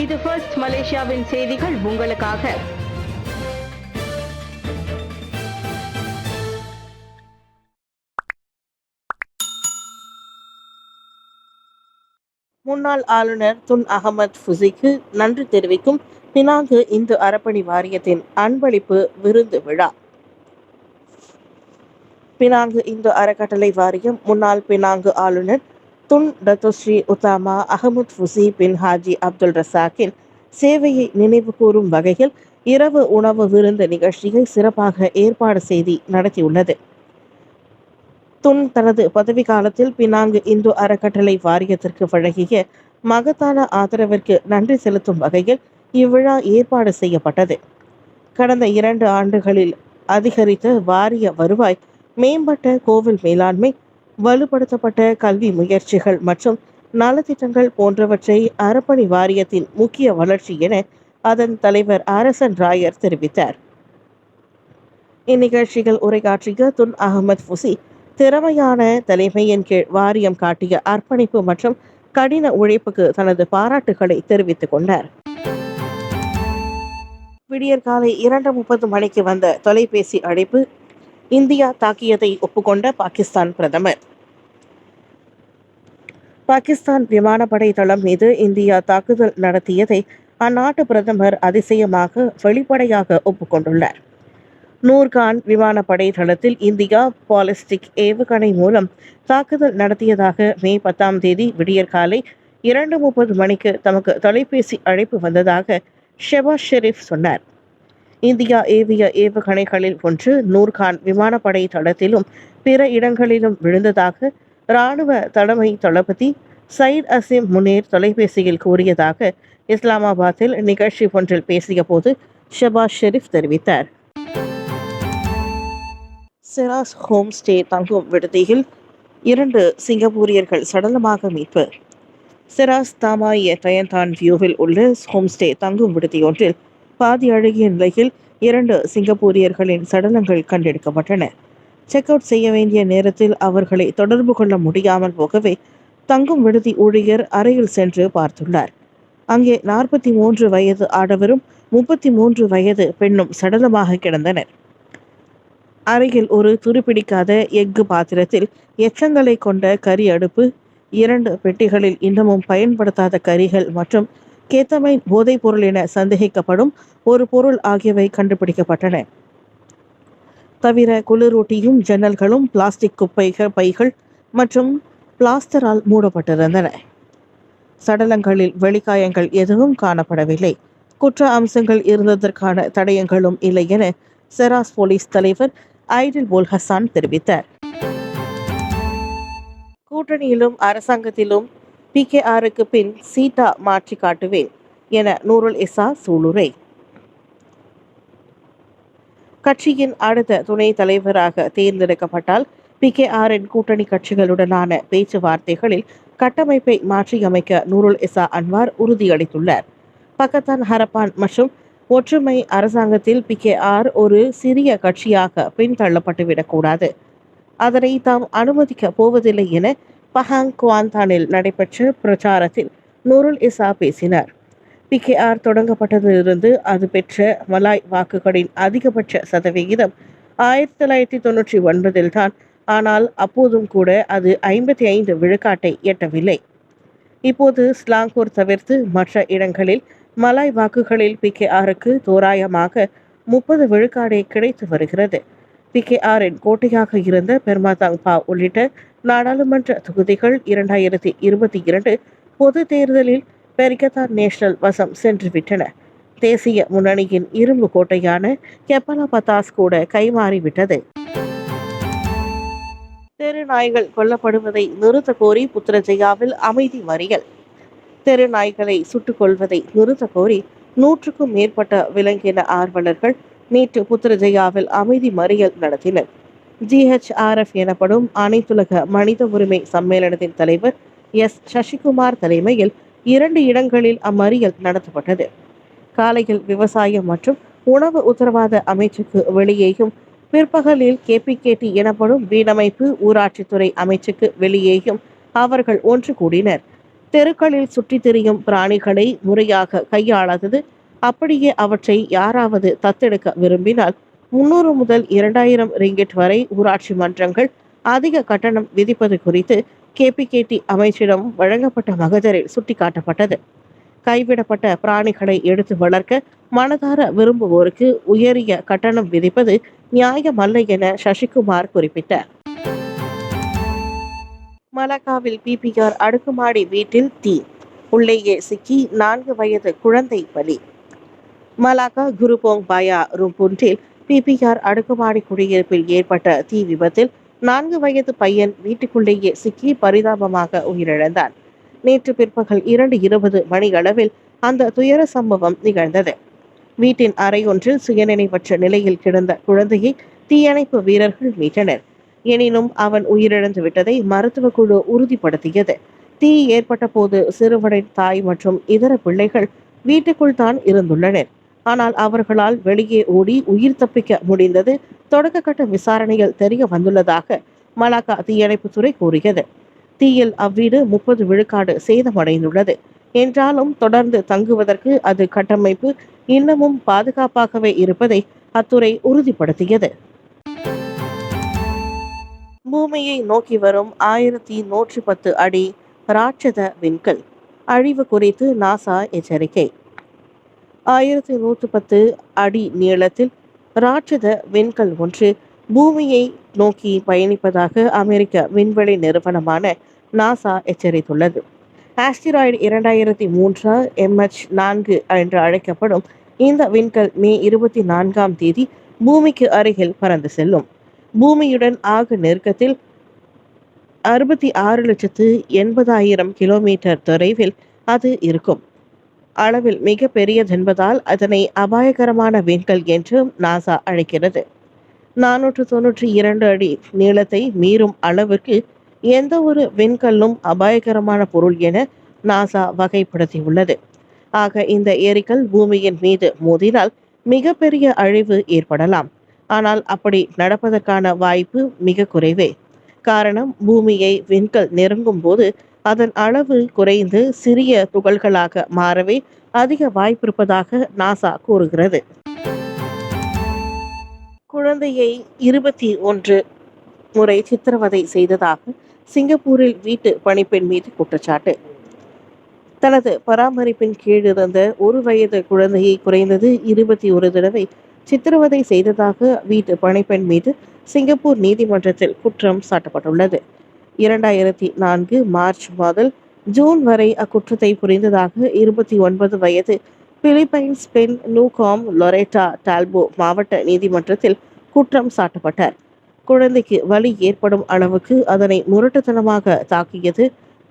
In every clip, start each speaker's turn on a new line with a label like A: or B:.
A: இது ஃபர்ஸ்ட் மலேசியாவின் செய்திகள் உங்களுக்காக.
B: முன்னாள் ஆளுநர் துன் அகமது ஃபுசிக்கு நன்றி தெரிவிக்கும் பினாங்கு இந்து அறப்பணி வாரியத்தின் அன்பளிப்பு விருந்து விழா. பினாங்கு இந்து அறக்கட்டளை வாரியம் முன்னாள் பினாங்கு ஆளுநர் துன் டத்தோஸ்ரீ உத்தாமா அகமது ஃபுசி பின் ஹாஜி அப்துல் ரசாக்கின் சேவையை நினைவு கூறும் வகையில் இரவு உணவு விருந்து நிகழ்ச்சியை சிறப்பாக ஏற்பாடு செய்து நடத்தியுள்ளது. துன் தனது பதவி காலத்தில் பினாங்கு இந்து அறக்கட்டளை வாரியத்திற்கு வழங்கிய மகத்தான ஆதரவிற்கு நன்றி செலுத்தும் வகையில் இவ்விழா ஏற்பாடு செய்யப்பட்டது. கடந்த 2 ஆண்டுகளில் அதிகரித்த வாரிய வருவாய், மேம்பட்ட கோவில் மேலாண்மை, வலுப்படுத்தப்பட்ட கல்வி முயற்சிகள் மற்றும் நலத்திட்டங்கள் போன்றவற்றை அறப்பணி வாரியத்தின் முக்கிய வளர்ச்சி என அதன் தலைவர் அரசன் ராயர் தெரிவித்தார். இந்நிகழ்ச்சியில் உரையாற்றிய துன் அகமது ஃபுசி, திறமையான தலைமையின் கீழ் வாரியம் காட்டிய அர்ப்பணிப்பு மற்றும் கடின உழைப்புக்கு தனது பாராட்டுகளை தெரிவித்துக் கொண்டார். விடியற்காலை 2:30 மணிக்கு வந்த தொலைபேசி அழைப்பு இந்தியா தாக்கியதை ஒப்புக்கொண்ட பாகிஸ்தான் பிரதமர். பாகிஸ்தான் விமானப்படை தளம் மீது இந்தியா தாக்குதல் நடத்தியதை அந்நாட்டு பிரதமர் அதிசயமாக வெளிப்படையாக ஒப்புக்கொண்டுள்ளார். நூர்கான் விமானப்படை தளத்தில் இந்தியா பாலிஸ்டிக் ஏவுகணை மூலம் தாக்குதல் நடத்தியதாக மே 10ஆம் தேதி விடியற்காலை 2:30 மணிக்கு தமக்கு தொலைபேசி அழைப்பு வந்ததாக ஷெபாஸ் ஷெரீப் சொன்னார். இந்தியா ஏவிய ஏவுகணைகளில் ஒன்று நூர்கான் விமானப்படை தளத்திலும் பிற இடங்களிலும் விழுந்ததாக இராணுவ தலைமை தளபதி சயிட் அசீம் முனீர் தொலைபேசியில் கூறியதாக இஸ்லாமாபாத்தில் நிகழ்ச்சி ஒன்றில் பேசிய போது ஷெபாஸ் ஷெரீப் தெரிவித்தார். செராஸ் ஹோம் ஸ்டே தங்கும் விடுதியில் 2 சிங்கப்பூரியர்கள் சடலமாக மீட்பு. செராஸ் தாமாய டயன்தான் வியூவில் உள்ள ஹோம் ஸ்டே தங்கும் விடுதியொன்றில் பாதி அழுகிய நிலையில் 2 சிங்கப்பூரியர்களின் சடலங்கள் கண்டெடுக்கப்பட்டன. செக் அவுட் செய்ய வேண்டிய நேரத்தில் அவர்களை தொடர்பு கொள்ள முடியாமல் போகவே தங்கும் விடுதி ஊழியர் அறையில் சென்று பார்த்துள்ளார். அங்கே 43 வயது ஆடவரும் 33 வயது பெண்ணும் சடலமாக கிடந்தனர். அறையில் ஒரு துருப்பிடிக்காத எஃகு பாத்திரத்தில் எச்சங்களை கொண்ட கரி அடுப்பு, 2 பெட்டிகளில் இன்னமும் பயன்படுத்தாத கரிகள் மற்றும் கேத்தமைன் போதைப் பொருள் என சந்தேகிக்கப்படும் ஒரு பொருள் ஆகியவை கண்டுபிடிக்கப்பட்டன. தவிர குளிரூட்டியும் ஜன்னல்களும் பிளாஸ்டிக் பைகள் மற்றும் பிளாஸ்டரால் மூடப்பட்டிருந்தன. சடலங்களில் வெளிக்காயங்கள் எதுவும் காணப்படவில்லை. குற்ற அம்சங்கள் இருந்ததற்கான தடயங்களும் இல்லை என செராஸ் போலீஸ் தலைவர் ஐடில் போல் ஹசான் தெரிவித்தார். கூட்டணியிலும் அரசாங்கத்திலும் PKRக்கு பின் சீட்டா மாற்றி காட்டுவேன் என நூருல் இசா சூளுரை. கட்சியின் அடுத்த துணை தலைவராக தேர்ந்தெடுக்கப்பட்டால் PKRின் கூட்டணி கட்சிகளுடனான பேச்சுவார்த்தைகளில் கட்டமைப்பை மாற்றியமைக்க நூருல் இசா அன்வார் உறுதியளித்துள்ளார். பக்கத்தான் ஹரப்பான் மற்றும் ஒற்றுமை அரசாங்கத்தில் PKR ஒரு சிறிய கட்சியாக பின்தள்ளப்பட்டுவிடக்கூடாது. அதனை தாம் அனுமதிக்க போவதில்லை என பஹாங் குவாந்தானில் நடைபெற்ற பிரச்சாரத்தில் நூருல் இசா பேசினார். PKR தொடங்கப்பட்டதிலிருந்து அது பெற்ற மலாய் வாக்குகளின் அதிகபட்ச சதவிகிதம் 1999 தான். ஆனால் அப்போதும் கூட அது 55 விழுக்காட்டை எட்டவில்லை. இப்போது ஸ்லாங்கூர் தவிர்த்து மற்ற இடங்களில் மலாய் வாக்குகளில் PKRக்கு தோராயமாக 30 விழுக்காடே கிடைத்து வருகிறது. PKRின் கோட்டையாக இருந்த பெர்மாதாங் பா உள்ளிட்ட நாடாளுமன்ற தொகுதிகள் 2022 பொது தேர்தலில் பெரிகத்தான் நேஷனல் வசம் சென்றுவிட்டன. தேசிய முன்னணியின் இரும்பு கோட்டையான கெப்பலா பத்தாஸ் கூட கைமாறிவிட்டது. தெரு நாய்கள் கொல்லப்படுவதை நிறுத்த கோரி புத்ரஜயாவில் அமைதி மறியல். தெரு நாய்களை சுட்டுக் கொள்வதை நிறுத்த கோரி 100க்கும் மேற்பட்ட விலங்கின ஆர்வலர்கள் நேற்று புத்ரஜயாவில் அமைதி மறியல் நடத்தினர். GHRF எனப்படும் அனைத்துலக மனித உரிமை சம்மேளனத்தின் தலைவர் சசிகுமார் தலைமையில் 2 இடங்களில் அம்மறியல் நடத்தப்பட்டது. காலையில் விவசாயம் மற்றும் உணவு உத்தரவாத அமைச்சுக்கு வெளியேயும், பிற்பகலில் KPKT எனப்படும் வீடமைப்பு ஊராட்சித்துறை அமைச்சுக்கு வெளியேயும் அவர்கள் ஒன்று கூடினர். தெருக்களில் சுற்றித் திரியும் பிராணிகளை முறையாக கையாளாதது, அப்படியே அவற்றை யாராவது தத்தெடுக்க விரும்பினால் 300 முதல் 2000 ரிங்கிட் வரை ஊராட்சி மன்றங்கள் அதிக கட்டணம் விதிப்பது குறித்து கேபிகேடி அமைச்சிடம் வழங்கப்பட்ட மகஜரில் சுட்டிக்காட்டப்பட்டது. கைவிடப்பட்ட பிராணிகளை எடுத்து வளர்க்க மனதார விரும்புவோருக்கு உயரிய கட்டணம் விதிப்பது நியாயமல்ல என சசிகுமார் குறிப்பிட்டார். மலாக்காவில் பிபிஆர் அடுக்குமாடி வீட்டில் தீ, உள்ளேயே சிக்கி 4 வயது குழந்தை பலி. மலாக்கா குருபோங் பாயா ரூம்புண்டில் பிபிஆர் அடுக்குமாடி குடியிருப்பில் ஏற்பட்ட தீ விபத்தில் 4 வயது பையன் வீட்டுக்குள்ளேயே சிக்கி பரிதாபமாக உயிரிழந்தான். நேற்று பிற்பகல் 2:20 மணியளவில் அந்த துயர சம்பவம் நிகழ்ந்தது. வீட்டின் அறையொன்றில் சுயநினைவற்ற நிலையில் கிடந்த குழந்தையை தீயணைப்பு வீரர்கள் மீட்டனர். எனினும் அவன் உயிரிழந்து விட்டதை மருத்துவ குழு உறுதிப்படுத்தியது. தீ ஏற்பட்ட போது சிறுவனின் தாய் மற்றும் இதர பிள்ளைகள் வீட்டுக்குள் தான் இருந்துள்ளனர். ஆனால் அவர்களால் வெளியே ஓடி உயிர் தப்பிக்க முடிந்தது தொடக்க கட்ட விசாரணையில் தெரிய வந்துள்ளதாக மலாக்கா தீயணைப்புத்துறை கூறியது. தீயில் அவ்வீடு 30 விழுக்காடு சேதமடைந்துள்ளது என்றாலும் தொடர்ந்து தங்குவதற்கு அது கட்டமைப்பு இன்னமும் பாதுகாப்பாகவே இருப்பதை அத்துறை உறுதிப்படுத்தியது. பூமியை நோக்கி வரும் 1110 அடி ராட்சத விண்கல் அழிவு குறித்து நாசா எச்சரிக்கை. 1110 அடி நீளத்தில் ராட்சத விண்கல் ஒன்று பூமியை நோக்கி பயணிப்பதாக அமெரிக்க விண்வெளி நிறுவனமான நாசா எச்சரித்துள்ளது. ஆஸ்டிராய்டு 2003 MH4 என்று அழைக்கப்படும் இந்த விண்கல் மே 24ஆம் தேதி பூமிக்கு அருகில் பறந்து செல்லும். பூமியுடன் ஆக நெருக்கத்தில் 66,80,000 கிலோமீட்டர் தொலைவில் அது இருக்கும். அளவில் மிக பெரியதென்பதால் அதனை அபாயகரமான விண்கல் என்று நாசா அழைக்கிறது. 492 அடி நீளத்தை மீறும் அளவுக்கு எந்த ஒரு விண்கல்லும் அபாயகரமான பொருள் என நாசா வகைப்படுத்தியுள்ளது. ஆக இந்த எரிக்கல் பூமியின் மீது மோதினால் மிகப்பெரிய அழிவு ஏற்படலாம். ஆனால் அப்படி நடப்பதற்கான வாய்ப்பு மிக குறைவே. காரணம், பூமியை விண்கல் நெருங்கும் போது அதன் அளவு குறைந்து சிறிய துகள்களாக மாறவே அதிக வாய்ப்பிருப்பதாக நாசா கூறுகிறது. குழந்தையை 21 முறை சித்திரவதை செய்ததாக சிங்கப்பூரில் வீட்டு பணிப்பெண் மீது குற்றச்சாட்டு. தனது பராமரிப்பின் கீழ் இருந்த 1 வயது குழந்தையை குறைந்தது 21 தடவை சித்திரவதை செய்ததாக வீட்டு பணிப்பெண் மீது சிங்கப்பூர் நீதிமன்றத்தில் குற்றம் சாட்டப்பட்டுள்ளது. 2004 மார்ச் முதல் ஜூன் வரை அக்குற்றத்தை புரிந்ததாக 29 வயது பிலிப்பைன்ஸ் பெண் நூகாம் லொரேட்டா டால்போ மாவட்ட நீதிமன்றத்தில் குற்றம் சாட்டப்பட்டார். குழந்தைக்கு வலி ஏற்படும் அளவுக்கு அதனை முரட்டுத்தனமாக தாக்கியது,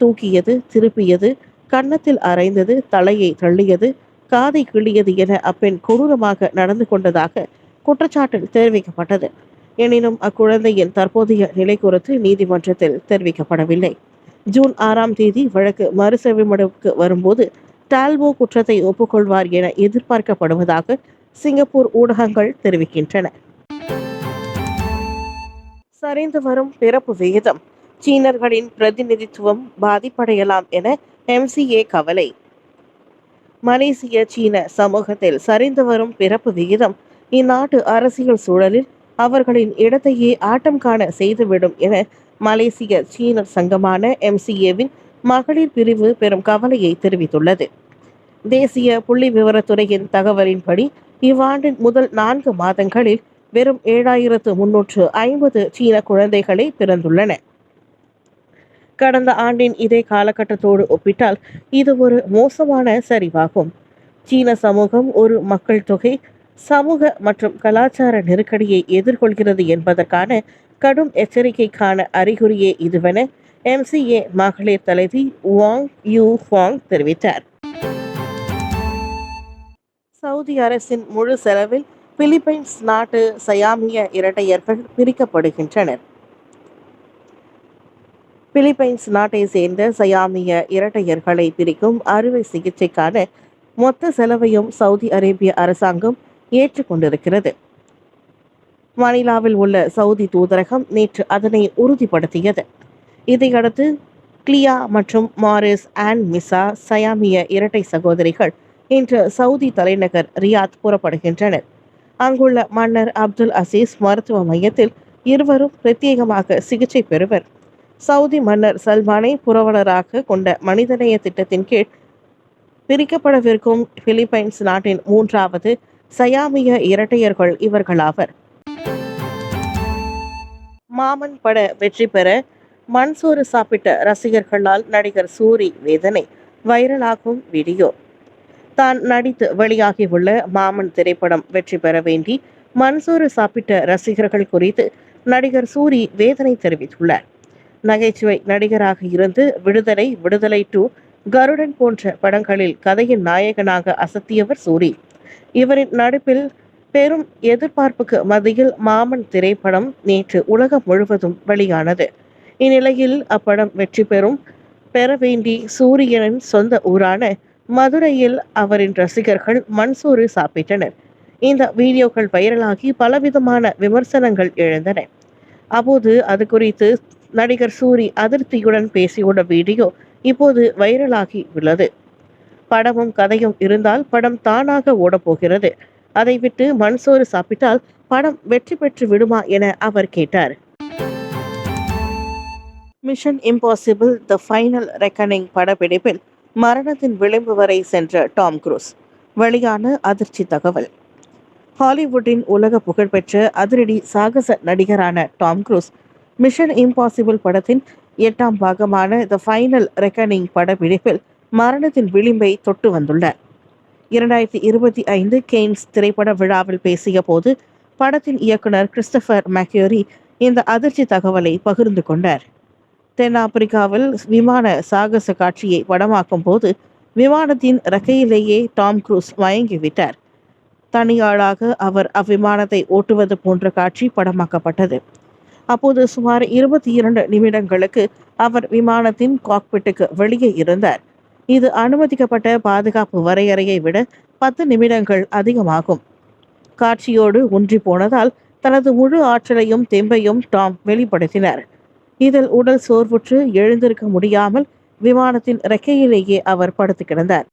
B: தூக்கியது, திருப்பியது, கன்னத்தில் அரைந்தது, தலையை தள்ளியது, காதை கிள்ளியது என அப்பெண் கொடூரமாக நடந்து கொண்டதாக குற்றச்சாட்டில் தெரிவிக்கப்பட்டது. எனினும் அக்குழந்தையின் தற்போதைய நிலை குறித்து நீதிமன்றத்தில் தெரிவிக்கப்படவில்லை. ஜூன் 6ஆம் தேதி வழக்கு மறுசெவிமடுப்புக்கு வரும்போது டால்போ குற்றத்தை ஒப்புக்கொள்வார் என எதிர்பார்க்கப்படுவதாக சிங்கப்பூர் ஊடகங்கள் தெரிவிக்கின்றன. சரிந்து வரும் பிறப்பு விகிதம், சீனர்களின் பிரதிநிதித்துவம் பாதிப்படையலாம் என MCA கவலை. மலேசிய சீன சமூகத்தில் சரிந்து வரும் பிறப்பு விகிதம் இந்நாட்டு அரசியல் சூழலில் அவர்களின் இடத்தையே ஆட்டம் காண செய்துவிடும் என மலேசிய சீனர் சங்கமான MCAவின் மகளிர் பிரிவு பெரும் கவலையை தெரிவித்துள்ளது. தேசிய புள்ளி விவரத்துறையின் தகவலின்படி இவ்வாண்டின் முதல் 4 மாதங்களில் வெறும் 7,350 சீன குழந்தைகளே பிறந்துள்ளன. கடந்த ஆண்டின் இதே காலகட்டத்தோடு ஒப்பிட்டால் இது ஒரு மோசமான சரிவாகும். சீன சமூகம் ஒரு மக்கள் தொகை, சமூக மற்றும் கலாச்சார நெருக்கடியை எதிர்கொள்கிறது என்பதற்கான கடும் எச்சரிக்கைக்கான அறிகுறியே இதுவென MCA மகளிர் தலைவி வாங் யூ ஃபாங் தெரிவித்தார். சவுதி அரசின் முழு செலவில் பிலிப்பைன்ஸ் நாட்டு சயாமிய இரட்டையர்கள் பிரிக்கப்படுகின்றனர். பிலிப்பைன்ஸ் நாட்டை சேர்ந்த சயாமிய இரட்டையர்களை பிரிக்கும் அறுவை சிகிச்சைக்கான மொத்த செலவையும் சவுதி அரேபிய அரசாங்கம் ஏற்றுக்கொண்டிருக்கிறது. மணிலாவில் உள்ள சவுதி தூதரகம் நேற்று அதனை உறுதிப்படுத்தியது. இதையடுத்து கிளியா மற்றும் மாரிஸ் அண்ட் மிசா சயாமிய இரட்டை சகோதரிகள் இன்று சவுதி தலைநகர் ரியாத் புறப்படுகின்றனர். அங்குள்ள மன்னர் அப்துல் அசீஸ் மருத்துவ மையத்தில் இருவரும் பிரத்யேகமாக சிகிச்சை பெறுவர். சவுதி மன்னர் சல்மானை புரவலராக கொண்ட மனிதநேய திட்டத்தின் கீழ் பிரிக்கப்படவிருக்கும் பிலிப்பைன்ஸ் நாட்டின் 3வது சயாமிய இரட்டையர்கள் இவர்களாவர். மாமன் பட வெற்றி பெற மண்சோறு சாப்பிட்ட ரசிகர்களால் நடிகர் சூரி வேதனை. வைரலாகும் வீடியோ. தான் நடித்து வெளியாகியுள்ள மாமன் திரைப்படம் வெற்றி பெற வேண்டி மண்சோறு சாப்பிட்ட ரசிகர்கள் குறித்து நடிகர் சூரி வேதனை தெரிவித்துள்ளார். நகைச்சுவை நடிகராக இருந்து விடுதலை, விடுதலை 2, கருடன் போன்ற படங்களில் கதையின் நாயகனாக அசத்தியவர் சூரி. இவரின் நடிப்பில் பெரும் எதிர்பார்ப்புக்கு மத்தியில் மாமன் திரைப்படம் நேற்று உலகம் முழுவதும் வெளியானது. இந்நிலையில் அப்படம் வெற்றி பெற வேண்டி சூரியனின் சொந்த ஊரான மதுரையில் அவரின் ரசிகர்கள் மண்சோறு சாப்பிட்டனர். இந்த வீடியோக்கள் வைரலாகி பலவிதமான விமர்சனங்கள் எழுந்தன. அப்போது அது குறித்து நடிகர் சூரி அதிருப்தியுடன் பேசியுள்ள வீடியோ இப்போது வைரலாகி உள்ளது. படமும் கதையும் இருந்தால் படம் தானாக ஓடப்போகிறது. அதை விட்டு மண்சோறு சாப்பிட்டால் படம் வெற்றி பெற்று விடுமா என அவர் கேட்டார். Mission impossible the final reckoning படப்பிடிப்பில் மரணத்தின் விளிம்பு வரை சென்ற டாம் குரூஸ். வெளியான அதிர்ச்சி தகவல். ஹாலிவுட்டின் உலக புகழ்பெற்ற அதிரடி சாகச நடிகரான டாம் குரூஸ் மிஷன் இம்பாசிபிள் படத்தின் 8ஆம் பாகமான தி ஃபைனல் ரெக்கனிங் படப்பிடிப்பில் மரணத்தின் விளிம்பை தொட்டு வந்துள்ளார். 2025 கேன்ஸ் திரைப்பட விழாவில் பேசிய போது படத்தின் இயக்குனர் கிறிஸ்டபர் மெக்யூரி இந்த அதிர்ச்சி தகவலை பகிர்ந்து கொண்டார். தென்னாப்பிரிக்காவில் விமான சாகச காட்சியை படமாக்கும் போது விமானத்தின் இறக்கையிலேயே டாம் குரூஸ் மயங்கிவிட்டார். தனியாளாக அவர் அவ்விமானத்தை ஓட்டுவது போன்ற காட்சி படமாக்கப்பட்டது. அப்போது சுமார் 22 நிமிடங்களுக்கு அவர் விமானத்தின் காக்பிட்டுக்கு வெளியே இருந்தார். இது அனுமதிக்கப்பட்ட பாதுகாப்பு வரையறையை விட 10 நிமிடங்கள் அதிகமாகும். காட்சியோடு ஒன்றி போனதால் தனது முழு ஆற்றலையும் தெம்பையும் டாம் வெளிப்படுத்தினார். இதில் உடல் சோர்வுற்று எழுந்திருக்க முடியாமல் விமானத்தின் இறக்கையிலேயே அவர் படுத்து கிடந்தார்.